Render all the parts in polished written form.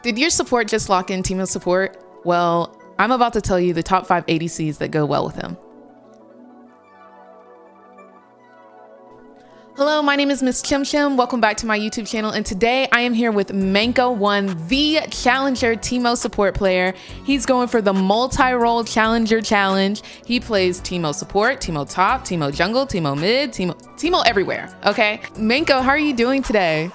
Did your support just lock in Teemo Support? Well, I'm about to tell you the top 5 ADCs that go well with him. Hello, my name is Miss Chim Chim. Welcome back to my YouTube channel. And today I am here with Manko1, the Challenger Teemo Support player. He's going for the multi-role Challenger challenge. He plays Teemo Support, Teemo Top, Teemo Jungle, Teemo Mid, Teemo everywhere. Okay. Manko, how are you doing today?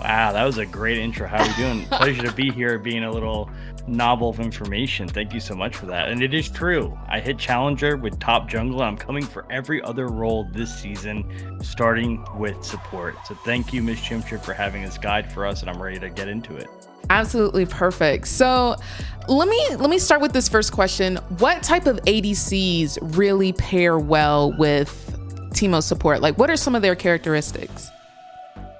Wow, that was a great intro. How are you doing? Pleasure to be here, being a little novel of information. Thank you so much for that. And it is true. I hit Challenger with top jungle. I'm coming for every other role this season, starting with support. So thank you, Miss Chimchip, for having this guide for us, and I'm ready to get into it. Absolutely perfect. So let me start with this first question. What type of ADCs really pair well with Teemo Support? Like, what are some of their characteristics?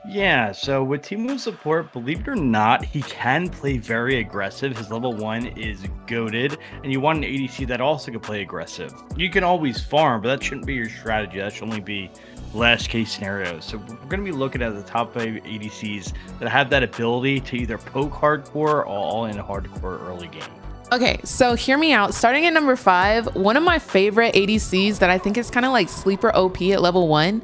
Yeah, so with Teemo Support, believe it or not, he can play very aggressive. His level 1 is goated, and you want an ADC that also can play aggressive. You can always farm, but that shouldn't be your strategy. That should only be last case scenarios. So we're going to be looking at the top 5 ADCs that have that ability to either poke hardcore or all in hardcore early game. Okay, so hear me out. Starting at number 5, one of my favorite ADCs that I think is kind of like sleeper OP at level 1,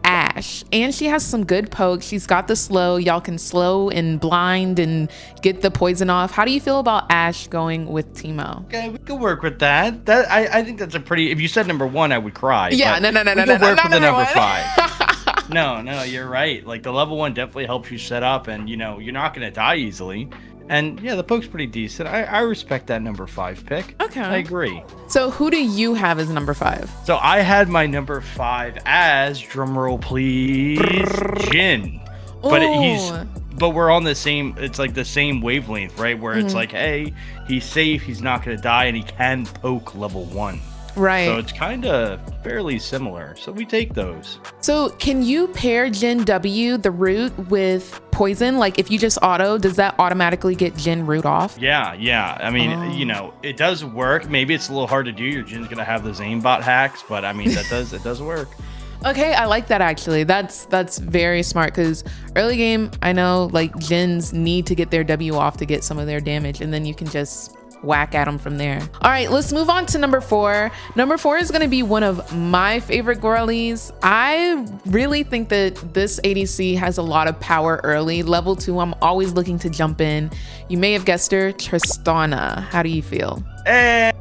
Ashe. And she has some good pokes. She's got the slow. Y'all can slow and blind and get the poison off. How do you feel about Ashe going with Teemo? Okay, we can work with that. I think that's a pretty. If you said number 1, I would cry. Yeah, no. Work with the number 5. No, you're right. Like the level 1 definitely helps you set up, and you're not going to die easily. And yeah, the poke's pretty decent. I respect that number 5 pick. Okay. I agree. So who do you have as number 5? So I had my number 5 as, drumroll please, Jhin. But we're on the same, it's like the same wavelength, right? Where it's like, hey, he's safe, he's not going to die, and he can poke level 1. Right. So it's kind of fairly similar. So we take those. So can you pair Jhin W, the root, with poison? Like if you just auto, does that automatically get Jhin root off? Yeah. I mean, it does work. Maybe it's a little hard to do. Your Jin's going to have those aimbot hacks, but I mean, it does work. Okay, I like that actually. That's very smart because early game, I know like Jins need to get their W off to get some of their damage, and then you can just whack at them from there. All right, let's move on to number 4. Number 4 is going to be one of my favorite girlies. I really think that this ADC has a lot of power early. Level 2, I'm always looking to jump in. You may have guessed her, Tristana. How do you feel? Hey,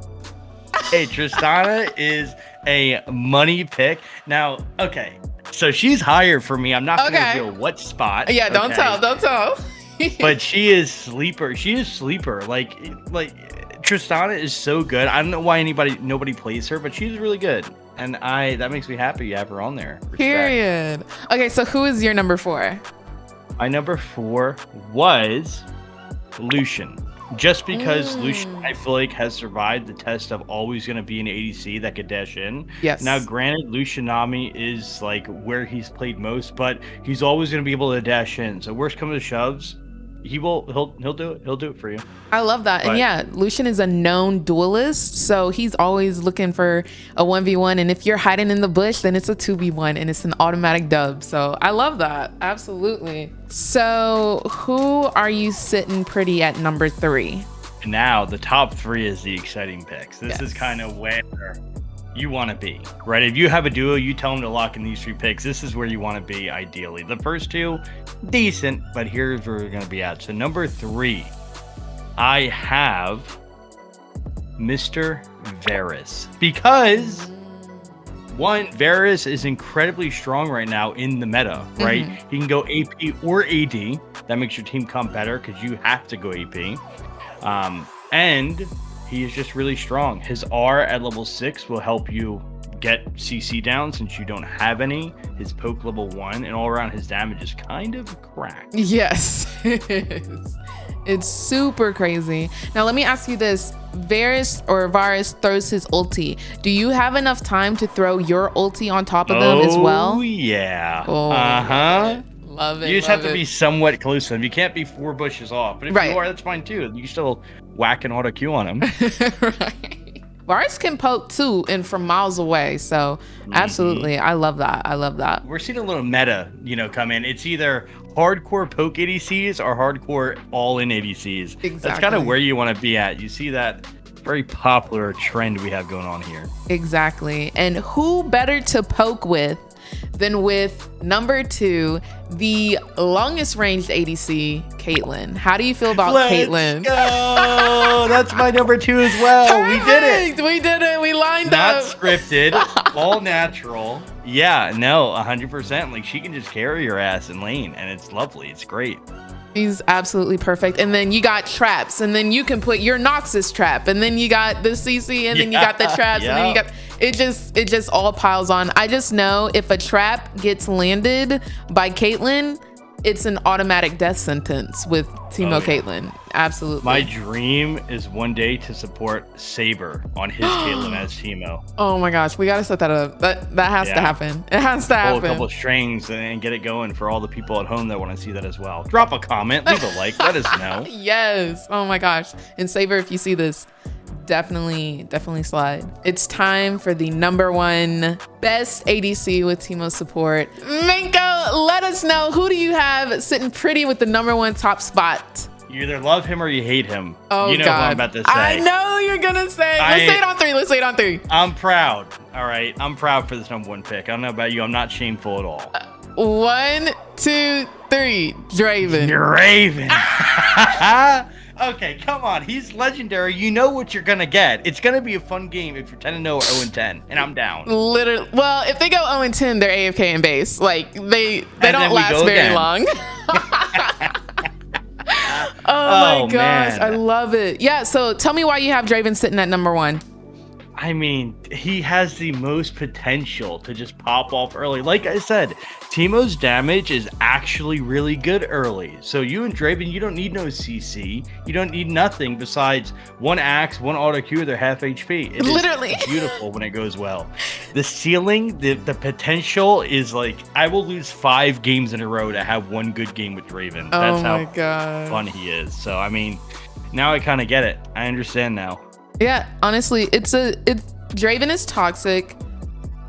Tristana is a money pick. Now, okay, so she's higher for me. I'm not going to reveal what spot. Yeah, don't tell. But she is sleeper. Like Tristana is so good. I don't know why nobody plays her, but she's really good. And that makes me happy you have her on there. Respect. Period. Okay, so who is your number 4? My number 4 was Lucian. Just because Lucian, I feel like, has survived the test of always going to be an ADC that could dash in. Yes. Now, granted, Lucianami is like where he's played most, but he's always going to be able to dash in. So worst comes to shoves, he'll do it. He'll do it for you. I love that. And yeah, Lucian is a known duelist, so he's always looking for a 1v1. And if you're hiding in the bush, then it's a 2v1 and it's an automatic dub. So I love that. Absolutely. So who are you sitting pretty at number 3? Now the top 3 is the exciting picks. This is kind of where you want to be, right? If you have a duo, you tell them to lock in these 3 picks. This is where you want to be ideally. The first 2, decent, but here's where we're going to be at. So number 3, I have Mr. Varus, because one, Varus is incredibly strong right now in the meta, right? He can go AP or AD. That makes your team comp better because you have to go AP. And he is just really strong. His R at level 6 will help you get CC down since you don't have any. His poke level 1, and all around his damage is kind of cracked. Yes, it is. It's super crazy. Now let me ask you this. Varus throws his ulti. Do you have enough time to throw your ulti on top of them as well? Oh yeah. Love it. You just have to be somewhat close to him. You can't be 4 bushes off. But if you are, that's fine too. You can still whack an auto Q on him. Right. Varus can poke too, and from miles away. So absolutely, I love that. I love that. We're seeing a little meta, come in. It's either hardcore poke ADCs or hardcore all-in ADCs. Exactly. That's kind of where you want to be at. You see that very popular trend we have going on here. Exactly. And who better to poke with than with number 2, the longest ranged ADC, Caitlyn. How do you feel about Caitlyn? Go! That's my number 2 as well. Perfect. We did it. We did it. We lined Not up. scripted, all natural. Yeah, no, 100%. Like, she can just carry your ass in lane, and it's lovely. It's great. He's absolutely perfect. And then you got traps, and then you can put your Noxus trap, and then you got the CC, and then you got the traps, and then you got it just all piles on. I just know if a trap gets landed by Caitlyn, it's an automatic death sentence with Teemo Caitlyn. Absolutely. My dream is one day to support Saber on his Caitlyn as Teemo. Oh my gosh, we gotta set that up. That has to happen. It has to happen. Pull a couple of strings and get it going for all the people at home that want to see that as well. Drop a comment, leave a like, let us know. Yes. Oh my gosh. And Saber, if you see this, definitely slide. It's time for the number 1 best ADC with Teemo Support. Minko, let us know, who do you have sitting pretty with the number 1 top spot? You either love him or you hate him. Oh, you know God. what I'm about to say. I know you're gonna say. Let's say it on 3. Let's say it on 3. I'm proud. All right. I'm proud for this number 1 pick. I don't know about you. I'm not shameful at all. 1, 2, 3. Draven. Draven. Okay, come on. He's legendary. You know what you're going to get. It's going to be a fun game if you're 10-0 or 0-10, and I'm down. Literally. Well, if they go 0-10, they're AFK in base. Like, they don't last very long. Oh my gosh, man. I love it. Yeah, so tell me why you have Draven sitting at number 1. I mean, he has the most potential to just pop off early. Like I said, Teemo's damage is actually really good early. So you and Draven, you don't need no CC. You don't need nothing besides 1 axe, 1 auto Q, they're half HP. It literally is beautiful when it goes well. The ceiling, the potential is like, I will lose 5 games in a row to have 1 good game with Draven. That's how fun he is. So, I mean, now I kind of get it. I understand now. Yeah, honestly, Draven is toxic.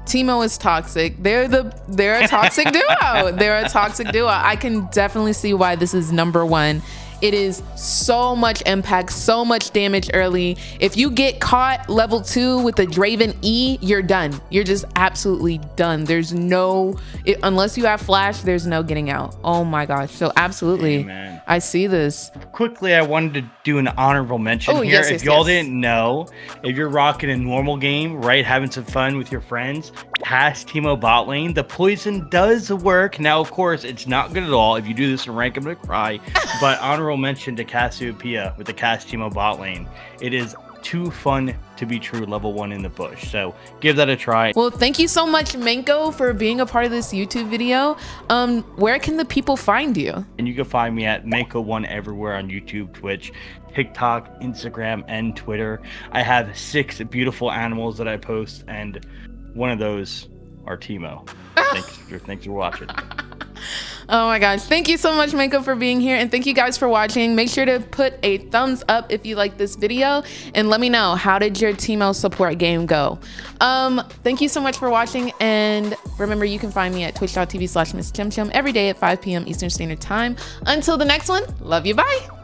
Teemo is toxic. They're a toxic duo. They're a toxic duo. I can definitely see why this is number 1. It is so much impact, so much damage early. If you get caught level 2 with the Draven E, you're done. You're just absolutely done. There's unless you have flash, there's no getting out. Oh my gosh. So absolutely, man. I see this. Quickly, I wanted to do an honorable mention here. If y'all didn't know, if you're rocking a normal game, right, having some fun with your friends, cast Teemo bot lane. The poison does work. Now, of course, it's not good at all. If you do this in rank, I'm gonna cry. But honorable mention to Cassiopeia with the cast Teemo bot lane. It is too fun to be true, level 1 in the bush. So give that a try. Well, thank you so much, Minko, for being a part of this YouTube video. Where can the people find you? And you can find me at Minko1 everywhere on YouTube, Twitch, TikTok, Instagram, and Twitter. I have 6 beautiful animals that I post, and one of those are Teemo. Thanks for watching. Oh my gosh. Thank you so much, Minko, for being here. And thank you guys for watching. Make sure to put a thumbs up if you like this video. And let me know, how did your Teemo support game go? Thank you so much for watching. And remember, you can find me at twitch.tv/MissChimChim every day at 5 p.m. Eastern Standard Time. Until the next one, love you. Bye.